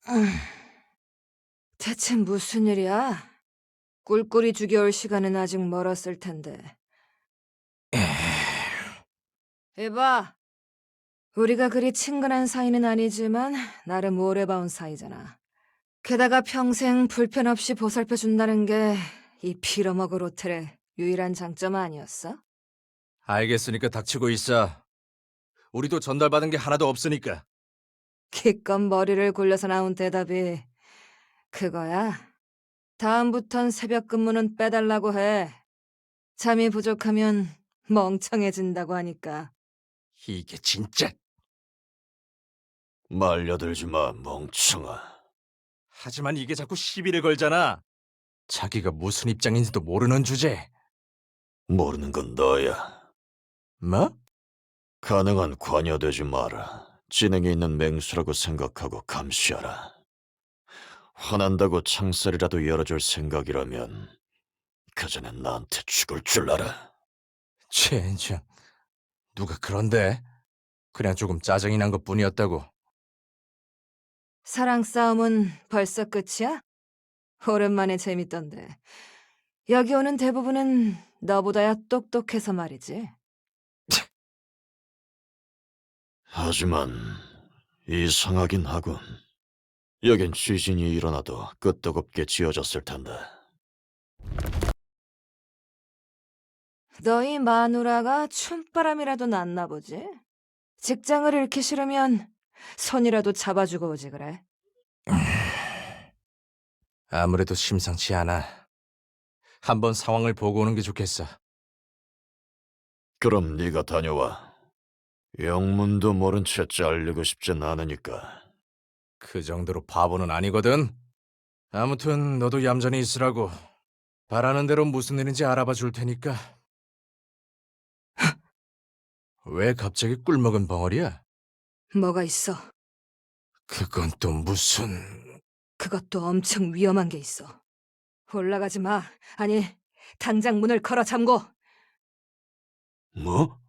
음, 대체 무슨 일이야? 꿀꿀이 죽여올 시간은 아직 멀었을 텐데. 이봐, 우리가 그리 친근한 사이는 아니지만 나름 오래 봐온 사이잖아. 게다가 평생 불편 없이 보살펴준다는 게 이 빌어먹을 호텔의 유일한 장점 아니었어? 알겠으니까 닥치고 있어. 우리도 전달받은 게 하나도 없으니까. 기껏 머리를 굴려서 나온 대답이 그거야? 다음부턴 새벽 근무는 빼달라고 해. 잠이 부족하면 멍청해진다고 하니까. 이게 진짜. 말려들지 마, 멍청아. 하지만 이게 자꾸 시비를 걸잖아. 자기가 무슨 입장인지도 모르는 주제. 모르는 건 너야. 뭐? 가능한 관여되지 마라. 지능이 있는 맹수라고 생각하고 감시하라. 화난다고 창살이라도 열어줄 생각이라면 그 전에 나한테 죽을 줄 알아. 젠장. 누가 그런데? 그냥 조금 짜증이 난 것뿐이었다고. 사랑 싸움은 벌써 끝이야? 오랜만에 재밌던데. 여기 오는 대부분은 너보다야 똑똑해서 말이지. 하지만 이상하긴 하군. 여긴 지진이 일어나도 끄떡없게 지어졌을 텐데. 너희 마누라가 춤바람이라도 났나 보지? 직장을 잃기 싫으면 손이라도 잡아주고 오지 그래. 아무래도 심상치 않아. 한번 상황을 보고 오는 게 좋겠어. 그럼 네가 다녀와. 영문도 모른 채 잘리고 싶진 않으니까. 그 정도로 바보는 아니거든. 아무튼 너도 얌전히 있으라고. 바라는 대로 무슨 일인지 알아봐 줄 테니까. 왜 갑자기 꿀먹은 벙어리야? 뭐가 있어? 그건 또 무슨... 그것도 엄청 위험한 게 있어. 올라가지 마. 아니, 당장 문을 걸어 잠궈. 뭐?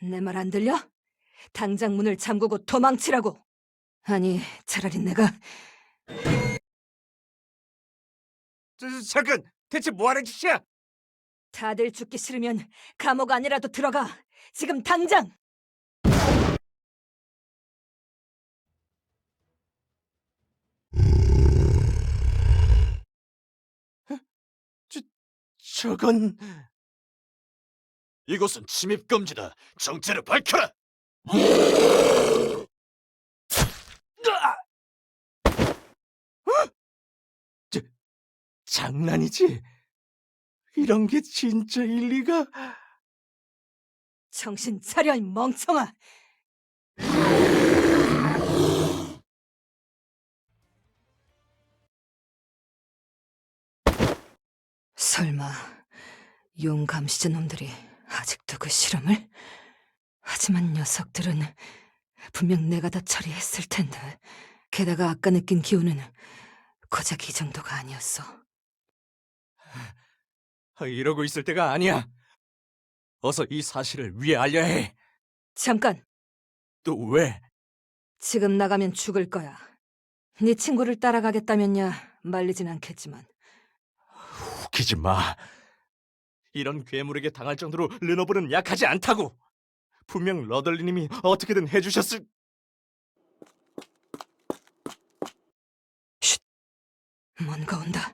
내 말 안 들려? 당장 문을 잠그고 도망치라고. 아니, 차라리 내가 잠깐! 대체 뭐하는 짓이야? 다들 죽기 싫으면 감옥 안이라도 들어가. 지금 당장! 저건... 이곳은 침입 금지다. 정체를 밝혀라. 저, 장난이지? 이런 게 진짜 일리가... 정신 차려, 이 멍청아! 설마 용감시자 놈들이 아직도 그 실험을? 하지만 녀석들은 분명 내가 다 처리했을 텐데. 게다가 아까 느낀 기운은 고작 이 정도가 아니었어. 이러고 있을 때가 아니야. 어서 이 사실을 위에 알려야 해. 잠깐! 또 왜? 지금 나가면 죽을 거야. 네 친구를 따라가겠다면야 말리진 않겠지만. 웃기지 마. 이런 괴물에게 당할 정도로 르노브는 약하지 않다고. 분명 러덜리님이 어떻게든 해주셨을... 뭔가 온다.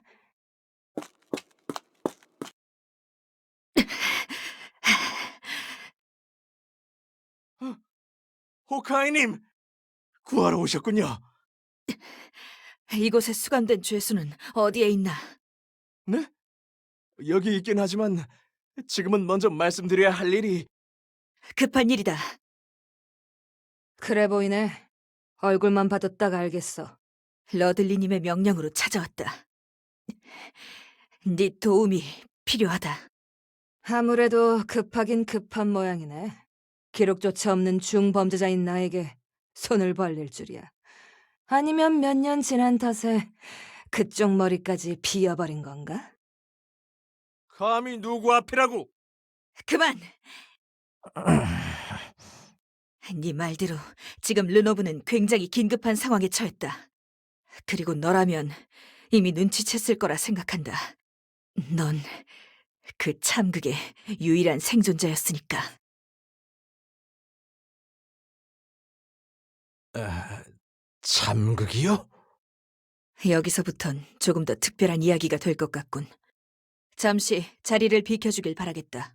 호카이님! 구하러 오셨군요. 이곳에 수감된 죄수는 어디에 있나? 네? 여기 있긴 하지만 지금은 먼저 말씀드려야 할 일이... 급한 일이다. 그래 보이네. 얼굴만 봐도 딱 알겠어. 러들리님의 명령으로 찾아왔다. 네 도움이 필요하다. 아무래도 급하긴 급한 모양이네. 기록조차 없는 중범죄자인 나에게 손을 벌릴 줄이야. 아니면 몇 년 지난 탓에 그쪽 머리까지 비어버린 건가? 감히 누구 앞이라고? 그만! 네 말대로 지금 르노브는 굉장히 긴급한 상황에 처했다. 그리고 너라면 이미 눈치챘을 거라 생각한다. 넌 그 참극의 유일한 생존자였으니까. 참극이요? 여기서부턴 조금 더 특별한 이야기가 될 것 같군. 잠시 자리를 비켜주길 바라겠다.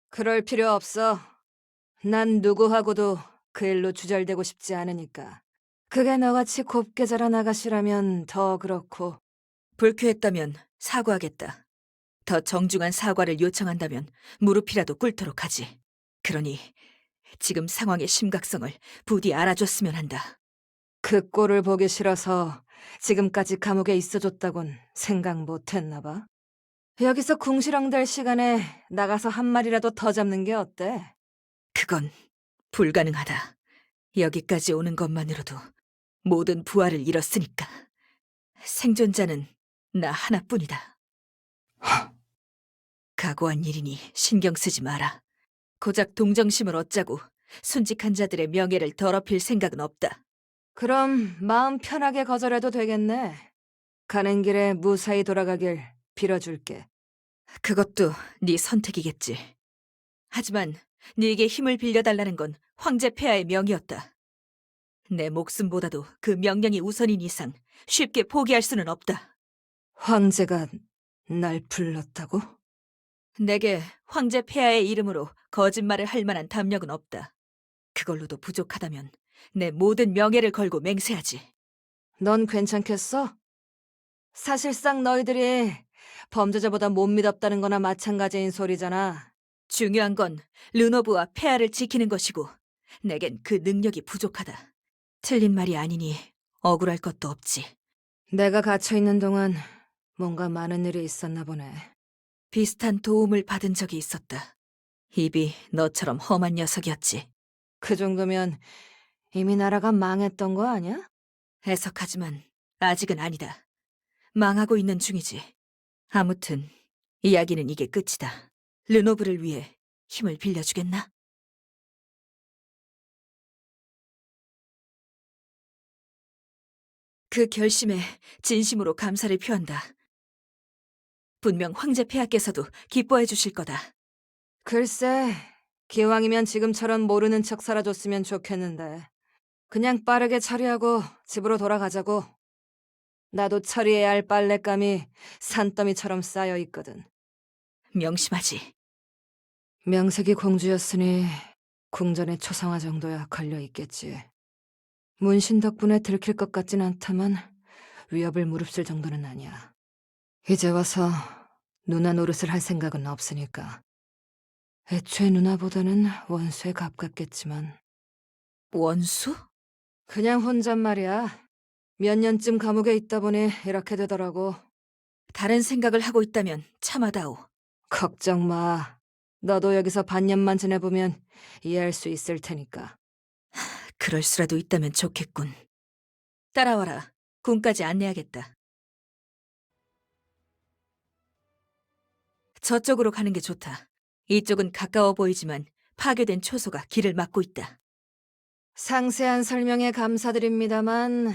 그럴 필요 없어. 난 누구하고도 그 일로 주절되고 싶지 않으니까. 그게 너같이 곱게 자란 아가씨라면 더 그렇고. 불쾌했다면 사과하겠다. 더 정중한 사과를 요청한다면 무릎이라도 꿇도록 하지. 그러니 지금 상황의 심각성을 부디 알아줬으면 한다. 그 꼴을 보기 싫어서 지금까지 감옥에 있어줬다곤 생각 못했나 봐. 여기서 궁시렁댈 시간에 나가서 한 마리라도 더 잡는 게 어때? 그건 불가능하다. 여기까지 오는 것만으로도 모든 부하를 잃었으니까. 생존자는 나 하나뿐이다. 각오한 일이니 신경 쓰지 마라. 고작 동정심을 얻자고 순직한 자들의 명예를 더럽힐 생각은 없다. 그럼 마음 편하게 거절해도 되겠네. 가는 길에 무사히 돌아가길 빌어줄게. 그것도 네 선택이겠지. 하지만 네게 힘을 빌려달라는 건 황제 폐하의 명이었다. 내 목숨보다도 그 명령이 우선인 이상 쉽게 포기할 수는 없다. 황제가 날 불렀다고? 내게 황제 폐하의 이름으로 거짓말을 할 만한 담력은 없다. 그걸로도 부족하다면 내 모든 명예를 걸고 맹세하지. 넌 괜찮겠어? 사실상 너희들이 범죄자보다 못 믿었다는 거나 마찬가지인 소리잖아. 중요한 건 르노브와 폐하를 지키는 것이고 내겐 그 능력이 부족하다. 틀린 말이 아니니 억울할 것도 없지. 내가 갇혀있는 동안 뭔가 많은 일이 있었나 보네. 비슷한 도움을 받은 적이 있었다. 입이 너처럼 험한 녀석이었지. 그 정도면 이미 나라가 망했던 거 아니야? 해석하지만 아직은 아니다. 망하고 있는 중이지. 아무튼 이야기는 이게 끝이다. 르노브를 위해 힘을 빌려주겠나? 그 결심에 진심으로 감사를 표한다. 분명 황제 폐하께서도 기뻐해 주실 거다. 글쎄, 기왕이면 지금처럼 모르는 척 살아줬으면 좋겠는데. 그냥 빠르게 처리하고 집으로 돌아가자고. 나도 처리해야 할 빨랫감이 산더미처럼 쌓여 있거든. 명심하지. 명색이 공주였으니 궁전의 초상화 정도야 걸려 있겠지. 문신 덕분에 들킬 것 같진 않다만 위협을 무릅쓸 정도는 아니야. 이제 와서 누나 노릇을 할 생각은 없으니까. 애초에 누나보다는 원수에 가깝겠지만 원수? 그냥 혼잣말이야. 몇 년쯤 감옥에 있다 보니 이렇게 되더라고. 다른 생각을 하고 있다면 참아다오. 걱정 마. 너도 여기서 반년만 지내보면 이해할 수 있을 테니까. 그럴 수라도 있다면 좋겠군. 따라와라. 궁까지 안내하겠다. 저쪽으로 가는 게 좋다. 이쪽은 가까워 보이지만 파괴된 초소가 길을 막고 있다. 상세한 설명에 감사드립니다만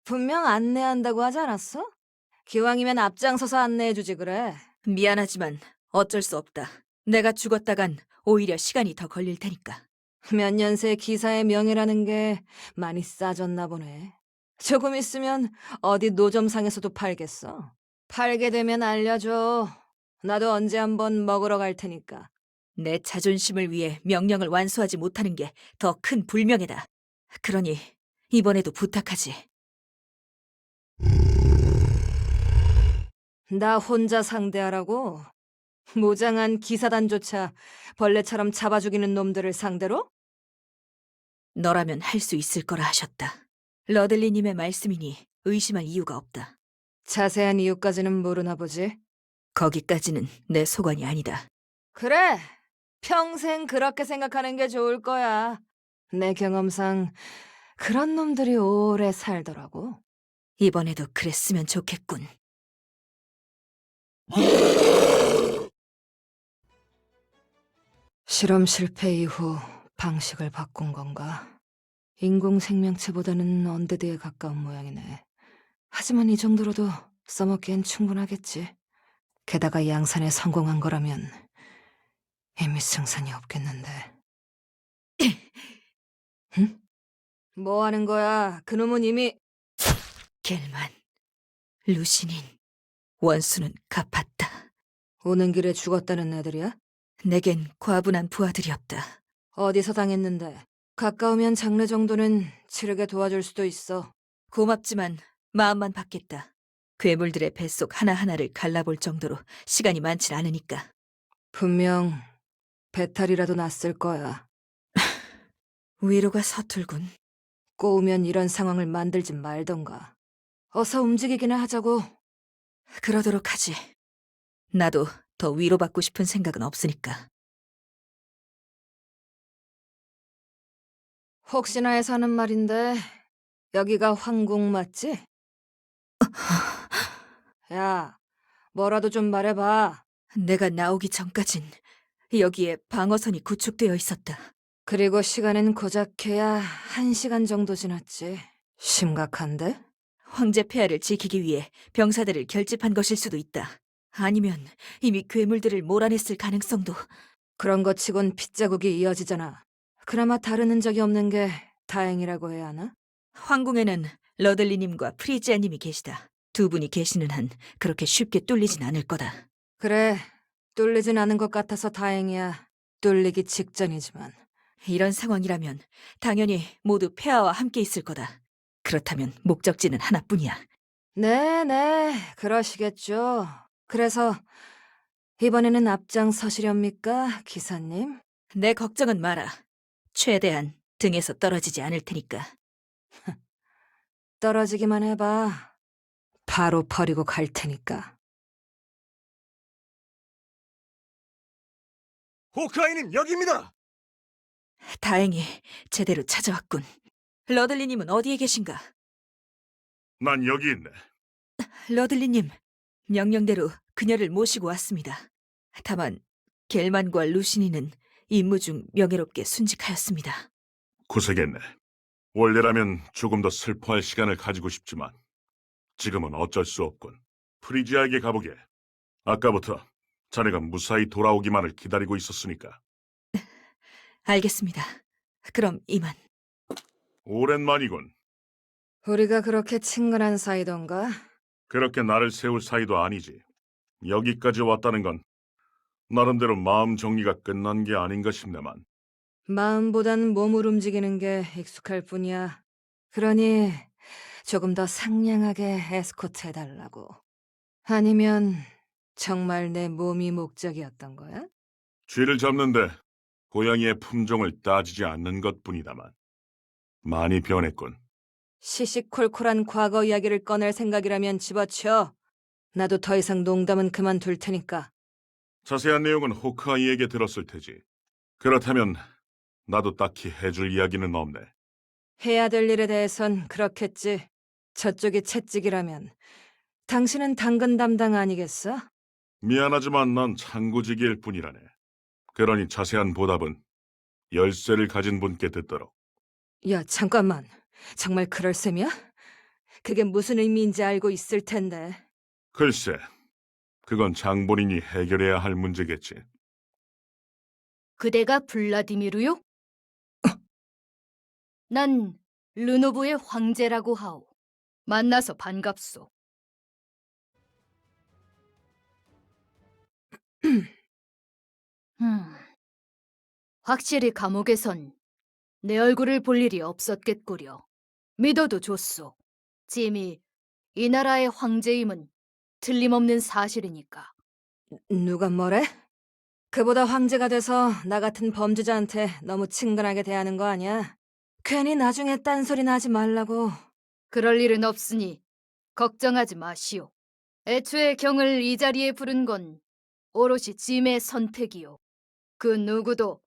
분명 안내한다고 하지 않았어? 기왕이면 앞장서서 안내해주지 그래. 미안하지만 어쩔 수 없다. 내가 죽었다간 오히려 시간이 더 걸릴 테니까. 몇 년 새 기사의 명예라는 게 많이 싸졌나 보네. 조금 있으면 어디 노점상에서도 팔겠어. 팔게 되면 알려줘. 나도 언제 한번 먹으러 갈 테니까. 내 자존심을 위해 명령을 완수하지 못하는 게 더 큰 불명예다. 그러니 이번에도 부탁하지. 나 혼자 상대하라고? 무장한 기사단조차 벌레처럼 잡아 죽이는 놈들을 상대로? 너라면 할 수 있을 거라 하셨다. 러들리님의 말씀이니 의심할 이유가 없다. 자세한 이유까지는 모르나 보지. 거기까지는 내 소관이 아니다. 그래, 평생 그렇게 생각하는 게 좋을 거야. 내 경험상 그런 놈들이 오래 살더라고. 이번에도 그랬으면 좋겠군. 실험 실패 이후 방식을 바꾼 건가? 인공 생명체보다는 언데드에 가까운 모양이네. 하지만 이 정도로도 써먹기엔 충분하겠지. 게다가 양산에 성공한 거라면 이미 승산이 없겠는데. 응? 뭐 하는 거야? 그놈은 이미... 겔만, 루시닌, 원수는 갚았다. 오는 길에 죽었다는 애들이야? 내겐 과분한 부하들이었다. 어디서 당했는데? 가까우면 장례 정도는 치르게 도와줄 수도 있어. 고맙지만 마음만 받겠다. 괴물들의 뱃속 하나하나를 갈라볼 정도로 시간이 많진 않으니까. 분명 배탈이라도 났을 거야. 위로가 서툴군. 꼬우면 이런 상황을 만들지 말던가. 어서 움직이기나 하자고. 그러도록 하지. 나도 더 위로받고 싶은 생각은 없으니까. 혹시나 해서 하는 말인데 여기가 황궁 맞지? 야, 뭐라도 좀 말해봐. 내가 나오기 전까진 여기에 방어선이 구축되어 있었다. 그리고 시간은 고작해야 1시간 정도 지났지. 심각한데? 황제 폐하를 지키기 위해 병사들을 결집한 것일 수도 있다. 아니면 이미 괴물들을 몰아냈을 가능성도. 그런 것 치곤 핏자국이 이어지잖아. 그나마 다른 흔적이 없는 게 다행이라고 해야 하나? 황궁에는 러들리님과 프리지아님이 계시다. 두 분이 계시는 한 그렇게 쉽게 뚫리진 않을 거다. 그래, 뚫리진 않은 것 같아서 다행이야. 뚫리기 직전이지만. 이런 상황이라면 당연히 모두 폐하와 함께 있을 거다. 그렇다면 목적지는 하나뿐이야. 네네, 그러시겠죠. 그래서 이번에는 앞장서시렵니까, 기사님? 내 걱정은 마라. 최대한 등에서 떨어지지 않을 테니까. 떨어지기만 해봐. 바로 버리고 갈 테니까. 호크아이님 여기입니다. 다행히 제대로 찾아왔군. 러들리님은 어디에 계신가? 난 여기 있네. 러들리님, 명령대로 그녀를 모시고 왔습니다. 다만 겔만과 루시니는 임무 중 명예롭게 순직하였습니다. 고생했네. 원래라면 조금 더 슬퍼할 시간을 가지고 싶지만 지금은 어쩔 수 없군. 프리지아에게 가보게. 아까부터 자네가 무사히 돌아오기만을 기다리고 있었으니까. 알겠습니다. 그럼 이만. 오랜만이군. 우리가 그렇게 친근한 사이던가? 그렇게 나를 세울 사이도 아니지. 여기까지 왔다는 건 나름대로 마음 정리가 끝난 게 아닌가 싶네만. 마음보단 몸을 움직이는 게 익숙할 뿐이야. 그러니 조금 더 상냥하게 에스코트 해달라고. 아니면 정말 내 몸이 목적이었던 거야? 쥐를 잡는데 고양이의 품종을 따지지 않는 것뿐이다만. 많이 변했군. 시시콜콜한 과거 이야기를 꺼낼 생각이라면 집어치워. 나도 더 이상 농담은 그만둘 테니까. 자세한 내용은 호크아이에게 들었을 테지. 그렇다면 나도 딱히 해줄 이야기는 없네. 해야 될 일에 대해선 그렇겠지. 저쪽이 채찍이라면 당신은 당근 담당 아니겠어? 미안하지만 난 창구직일 뿐이라네. 그러니 자세한 보답은 열쇠를 가진 분께 듣도록. 야, 잠깐만. 정말 그럴 셈이야? 그게 무슨 의미인지 알고 있을 텐데. 글쎄, 그건 장본인이 해결해야 할 문제겠지. 그대가 블라디미르요? 난 르노브의 황제라고 하오. 만나서 반갑소. 확실히 감옥에선 내 얼굴을 볼 일이 없었겠구려. 믿어도 좋소. 짐이 이 나라의 황제임은 틀림없는 사실이니까. 누가 뭐래? 그보다 황제가 돼서 나 같은 범죄자한테 너무 친근하게 대하는 거 아니야? 괜히 나중에 딴소리 나지 말라고. 그럴 일은 없으니 걱정하지 마시오. 애초에 경을 이 자리에 부른 건 오롯이 짐의 선택이오. 그 누구도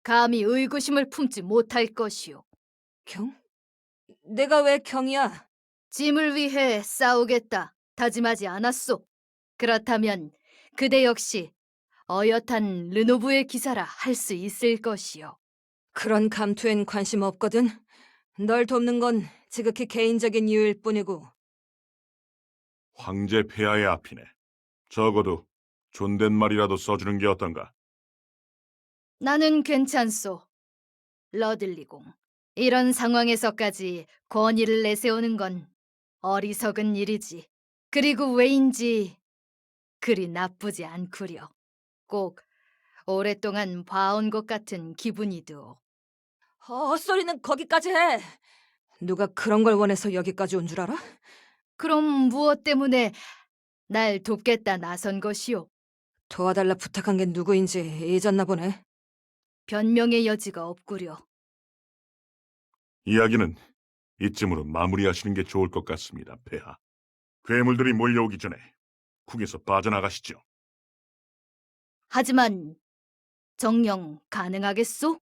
감히 의구심을 품지 못할 것이오. 경? 내가 왜 경이야? 짐을 위해 싸우겠다 다짐하지 않았소. 그렇다면 그대 역시 어엿한 르노브의 기사라 할 수 있을 것이오. 그런 감투엔 관심 없거든. 널 돕는 건 지극히 개인적인 이유일 뿐이고. 황제 폐하의 앞이네. 적어도 존댓말이라도 써주는 게 어떤가? 나는 괜찮소. 러들리공. 이런 상황에서까지 권위를 내세우는 건 어리석은 일이지. 그리고 왜인지 그리 나쁘지 않구려. 꼭 오랫동안 봐온 것 같은 기분이 드오. 헛소리는 거기까지 해. 누가 그런 걸 원해서 여기까지 온 줄 알아? 그럼 무엇 때문에 날 돕겠다 나선 것이오? 도와달라 부탁한 게 누구인지 잊었나 보네. 변명의 여지가 없구려. 이야기는 이쯤으로 마무리하시는 게 좋을 것 같습니다, 폐하. 괴물들이 몰려오기 전에 궁에서 빠져나가시죠. 하지만 정녕 가능하겠소?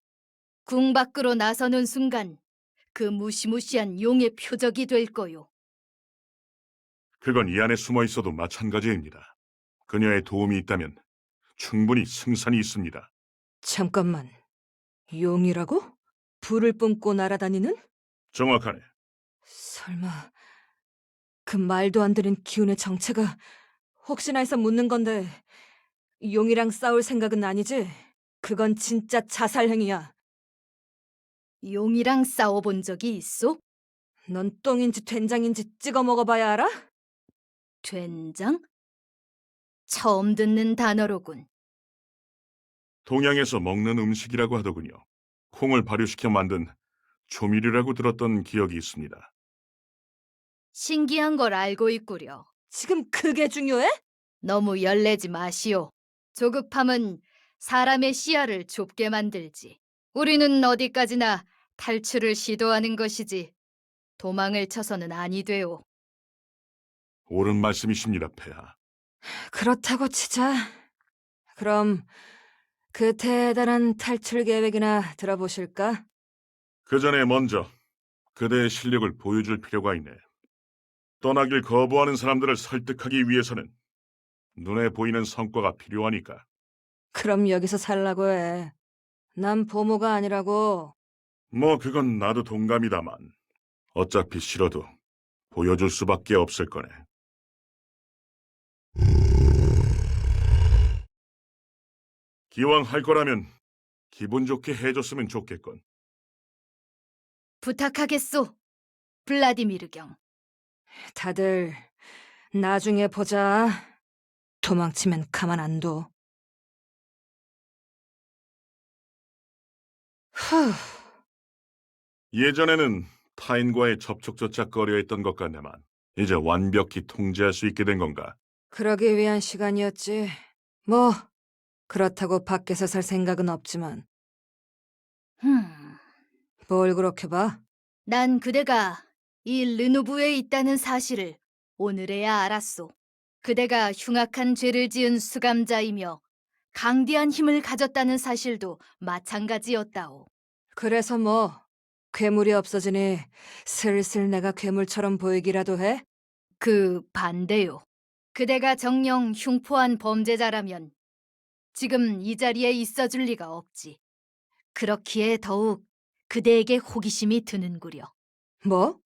궁 밖으로 나서는 순간 그 무시무시한 용의 표적이 될 거요. 그건 이 안에 숨어 있어도 마찬가지입니다. 그녀의 도움이 있다면 충분히 승산이 있습니다. 잠깐만. 용이라고? 불을 뿜고 날아다니는? 정확하네. 설마 그 말도 안 되는 기운의 정체가 혹시나 해서 묻는 건데 용이랑 싸울 생각은 아니지? 그건 진짜 자살 행위야. 용이랑 싸워본 적이 있어? 넌 똥인지 된장인지 찍어 먹어봐야 알아? 된장? 처음 듣는 단어로군. 동양에서 먹는 음식이라고 하더군요. 콩을 발효시켜 만든 조미료라고 들었던 기억이 있습니다. 신기한 걸 알고 있구려. 지금 그게 중요해? 너무 열내지 마시오. 조급함은 사람의 시야를 좁게 만들지. 우리는 어디까지나 탈출을 시도하는 것이지 도망을 쳐서는 아니 되오. 옳은 말씀이십니다, 폐하. 그렇다고 치자. 그럼 그 대단한 탈출 계획이나 들어보실까? 그 전에 먼저 그대의 실력을 보여줄 필요가 있네. 떠나길 거부하는 사람들을 설득하기 위해서는 눈에 보이는 성과가 필요하니까. 그럼 여기서 살라고 해. 난 보모가 아니라고. 뭐 그건 나도 동감이다만 어차피 싫어도 보여줄 수밖에 없을 거네. 기왕 할 거라면 기분 좋게 해줬으면 좋겠건. 부탁하겠소. 블라디미르 경. 다들 나중에 보자. 도망치면 가만 안 둬. 후, 예전에는 타인과의 접촉조차 꺼려했던 것 같네만 이제 완벽히 통제할 수 있게 된 건가? 그러기 위한 시간이었지. 뭐 그렇다고 밖에서 살 생각은 없지만. 뭘 그렇게 봐? 난 그대가 이 르누브에 있다는 사실을 오늘에야 알았소. 그대가 흉악한 죄를 지은 수감자이며 강대한 힘을 가졌다는 사실도 마찬가지였다오. 그래서 뭐 괴물이 없어지니 슬슬 내가 괴물처럼 보이기라도 해? 그 반대요. 그대가 정녕 흉포한 범죄자라면 지금 이 자리에 있어줄 리가 없지. 그렇기에 더욱 그대에게 호기심이 드는구려. 뭐?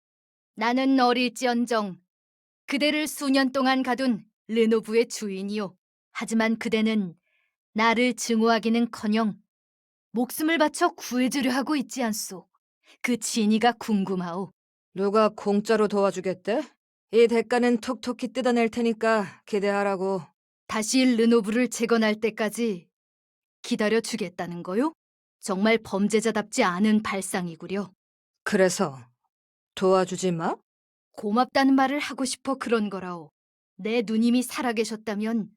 나는 어릴지언정 그대를 수년 동안 가둔 르노브의 주인이요. 하지만 그대는 나를 증오하기는커녕 목숨을 바쳐 구해주려 하고 있지 않소. 그 진위가 궁금하오. 누가 공짜로 도와주겠대? 이 대가는 톡톡히 뜯어낼 테니까 기대하라고. 다시 르노브를 재건할 때까지 기다려주겠다는 거요? 정말 범죄자답지 않은 발상이구려. 그래서 도와주지 마? 고맙다는 말을 하고 싶어 그런 거라오. 내 누님이 살아계셨다면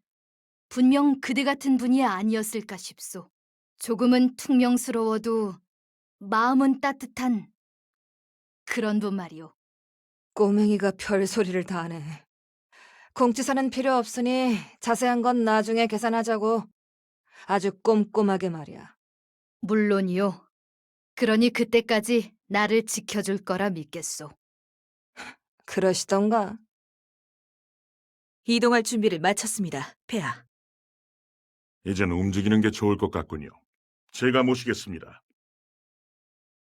분명 그대 같은 분이 아니었을까 싶소. 조금은 퉁명스러워도 마음은 따뜻한 그런 분 말이오. 꼬맹이가 별소리를 다 하네. 공지사는 필요 없으니 자세한 건 나중에 계산하자고. 아주 꼼꼼하게 말이야. 물론이요. 그러니 그때까지 나를 지켜줄 거라 믿겠소. 그러시던가. 이동할 준비를 마쳤습니다, 폐하. 이젠 움직이는 게 좋을 것 같군요. 제가 모시겠습니다.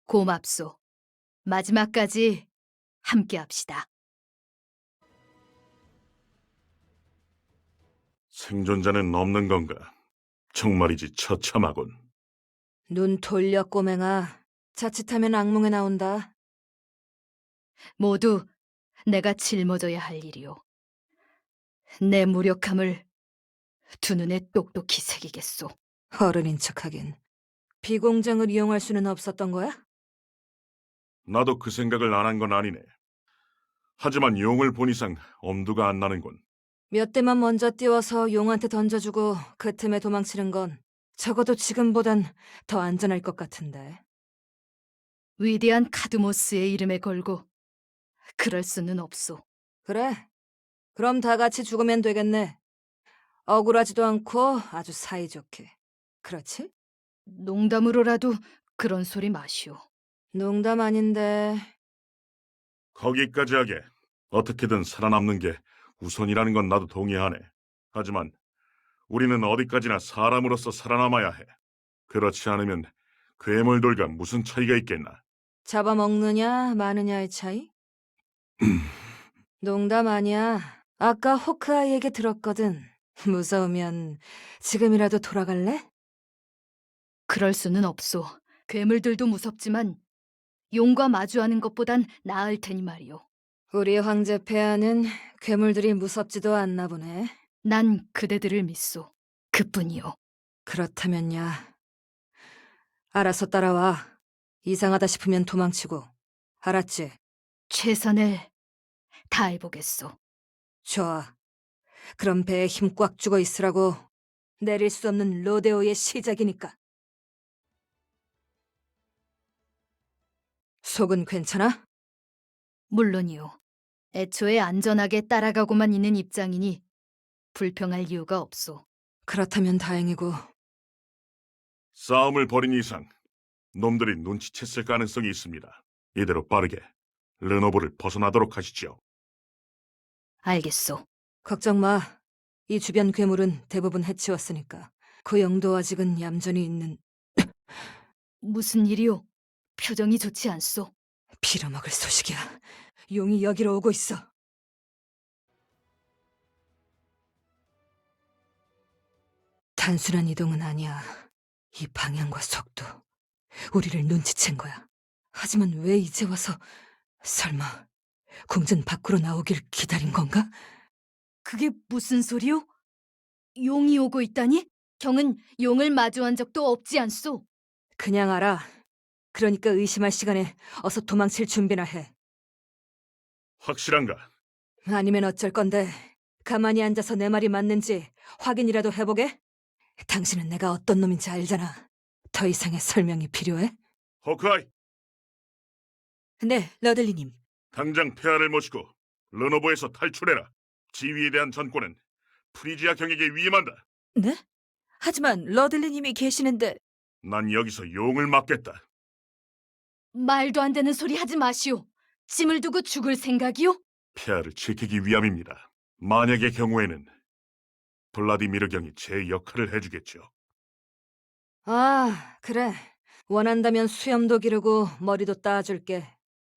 고맙소. 마지막까지 함께 합시다. 생존자는 없는 건가? 정말이지 처참하군. 눈 돌려 꼬맹아. 자칫하면 악몽에 나온다. 모두 내가 짊어져야 할 일이오. 내 무력함을 두 눈에 똑똑히 새기겠소. 어른인 척하긴. 비공정을 이용할 수는 없었던 거야? 나도 그 생각을 안 한 건 아니네. 하지만 용을 본 이상 엄두가 안 나는군. 몇 대만 먼저 띄워서 용한테 던져주고 그 틈에 도망치는 건 적어도 지금보단 더 안전할 것 같은데. 위대한 카드모스의 이름에 걸고 그럴 수는 없소. 그래. 그럼 다 같이 죽으면 되겠네. 억울하지도 않고 아주 사이좋게. 그렇지? 농담으로라도 그런 소리 마시오. 농담 아닌데. 거기까지 하게 어떻게든 살아남는 게 우선이라는 건 나도 동의하네. 하지만 우리는 어디까지나 사람으로서 살아남아야 해. 그렇지 않으면 괴물들과 무슨 차이가 있겠나? 잡아먹느냐 마느냐의 차이? 농담 아니야. 아까 호크아이 얘기 들었거든. 무서우면 지금이라도 돌아갈래? 그럴 수는 없소. 괴물들도 무섭지만 용과 마주하는 것보단 나을 테니 말이오. 우리 황제 폐하는 괴물들이 무섭지도 않나 보네. 난 그대들을 믿소. 그뿐이오. 그렇다면야. 알아서 따라와. 이상하다 싶으면 도망치고. 알았지? 최선을 다해보겠소. 좋아. 그럼 배에 힘 꽉 주고 있으라고. 내릴 수 없는 로데오의 시작이니까. 속은 괜찮아? 물론이오. 애초에 안전하게 따라가고만 있는 입장이니 불평할 이유가 없소. 그렇다면 다행이고. 싸움을 벌인 이상 놈들이 눈치챘을 가능성이 있습니다. 이대로 빠르게 르노브를 벗어나도록 하시죠. 알겠소. 걱정 마. 이 주변 괴물은 대부분 해치웠으니까. 그 영도 아직은 얌전히 있는. 무슨 일이오? 표정이 좋지 않소. 빌어먹을 소식이야. 용이 여기로 오고 있어. 단순한 이동은 아니야. 이 방향과 속도. 우리를 눈치챈 거야. 하지만 왜 이제 와서... 설마 궁전 밖으로 나오길 기다린 건가? 그게 무슨 소리오? 용이 오고 있다니? 경은 용을 마주한 적도 없지 않소. 그냥 알아. 그러니까 의심할 시간에 어서 도망칠 준비나 해. 확실한가? 아니면 어쩔 건데 가만히 앉아서 내 말이 맞는지 확인이라도 해보게? 당신은 내가 어떤 놈인지 알잖아. 더 이상의 설명이 필요해? 호크아이, 네, 러들리님. 당장 폐하를 모시고 르노브에서 탈출해라. 지위에 대한 전권은 프리지아 경에게 위임한다. 네? 하지만 러들리님이 계시는데 난 여기서 용을 맡겠다. 말도 안 되는 소리 하지 마시오. 짐을 두고 죽을 생각이오? 폐하를 지키기 위함입니다. 만약의 경우에는 블라디미르 경이 제 역할을 해주겠죠. 아, 그래. 원한다면 수염도 기르고 머리도 따줄게.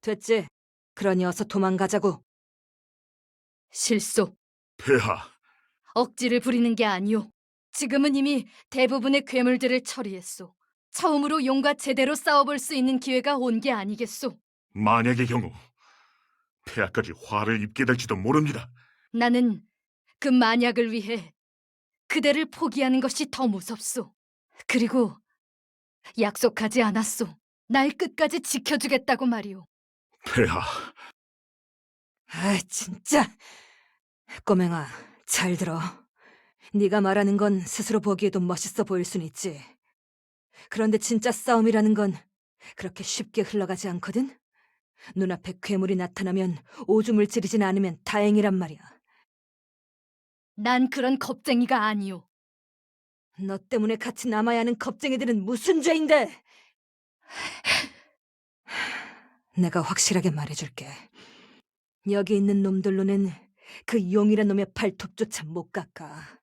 됐지? 그러니 어서 도망가자고. 실소. 폐하, 억지를 부리는 게 아니오. 지금은 이미 대부분의 괴물들을 처리했소. 처음으로 용과 제대로 싸워볼 수 있는 기회가 온 게 아니겠소. 만약의 경우 폐하까지 화를 입게 될지도 모릅니다. 나는 그 만약을 위해 그대를 포기하는 것이 더 무섭소. 그리고 약속하지 않았소. 날 끝까지 지켜주겠다고 말이오. 폐하, 아, 진짜. 꼬맹아, 잘 들어. 네가 말하는 건 스스로 보기에도 멋있어 보일 순 있지. 그런데 진짜 싸움이라는 건 그렇게 쉽게 흘러가지 않거든? 눈앞에 괴물이 나타나면 오줌을 지르진 않으면 다행이란 말이야. 난 그런 겁쟁이가 아니오. 너 때문에 같이 남아야 하는 겁쟁이들은 무슨 죄인데? 내가 확실하게 말해줄게. 여기 있는 놈들로는 그 용이란 놈의 발톱조차 못 깎아.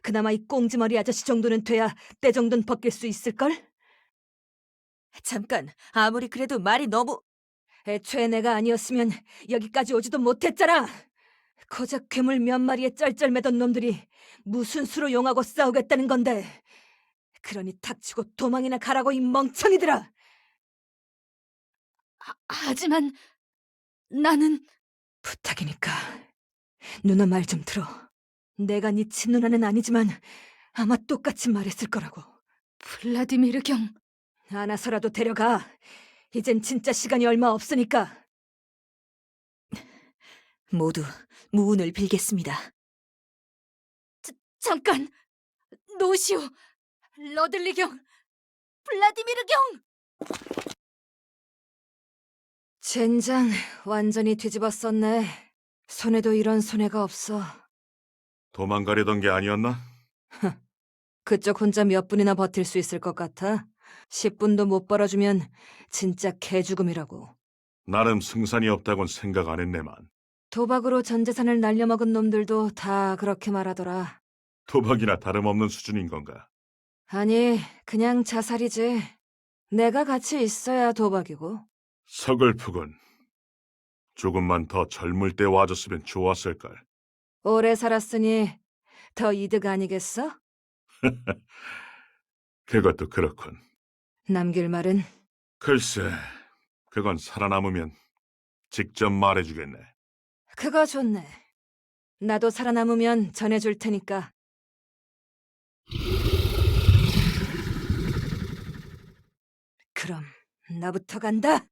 그나마 이 꽁지머리 아저씨 정도는 돼야 때 정도는 벗길 수 있을걸? 잠깐, 아무리 그래도 말이 너무... 애초에 내가 아니었으면 여기까지 오지도 못했잖아. 고작 괴물 몇 마리에 쩔쩔매던 놈들이 무슨 수로 용하고 싸우겠다는 건데. 그러니 닥치고 도망이나 가라고 이 멍청이들아. 하지만 나는 부탁이니까 누나 말 좀 들어. 내가 네 친누나는 아니지만 아마 똑같이 말했을 거라고. 블라디미르 경. 안아서라도 데려가. 이젠 진짜 시간이 얼마 없으니까. 모두 무운을 빌겠습니다. 잠깐! 노시오! 러들리 경! 블라디미르 경! 젠장 완전히 뒤집었었네. 손에도 이런 손해가 없어. 도망가려던 게 아니었나? 그쪽 혼자 몇 분이나 버틸 수 있을 것 같아? 10분도 못 벌어주면 진짜 개죽음이라고. 나름 승산이 없다곤 생각 안 했네만. 도박으로 전 재산을 날려먹은 놈들도 다 그렇게 말하더라. 도박이나 다름없는 수준인 건가? 아니, 그냥 자살이지. 내가 같이 있어야 도박이고. 서글프군. 조금만 더 젊을 때 와줬으면 좋았을걸. 오래 살았으니 더 이득 아니겠어? 그것도 그렇군. 남길 말은? 글쎄, 그건 살아남으면 직접 말해주겠네. 그거 좋네. 나도 살아남으면 전해줄 테니까. 그럼 나부터 간다.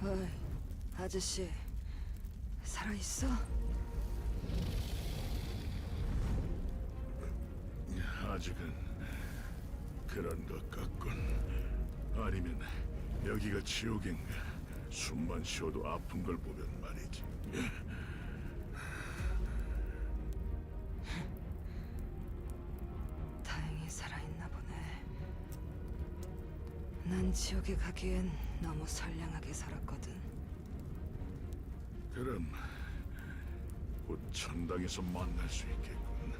어이, 아저씨, 살아있어? 아직은 그런 것 같군. 아니면 여기가 지옥인가? 숨만 쉬어도 아픈 걸 보면 말이지. 다행히 살아있나 보네. 난 지옥에 가기엔 너무 선량하게 살았거든. 그럼 곧 천당에서 만날 수 있겠군.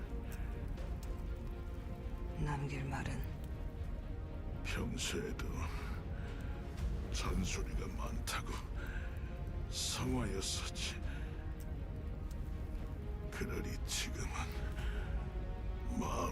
남길 말은? 평소에도 잔소리가 많다고 성화였었지. 그러니 지금은 마음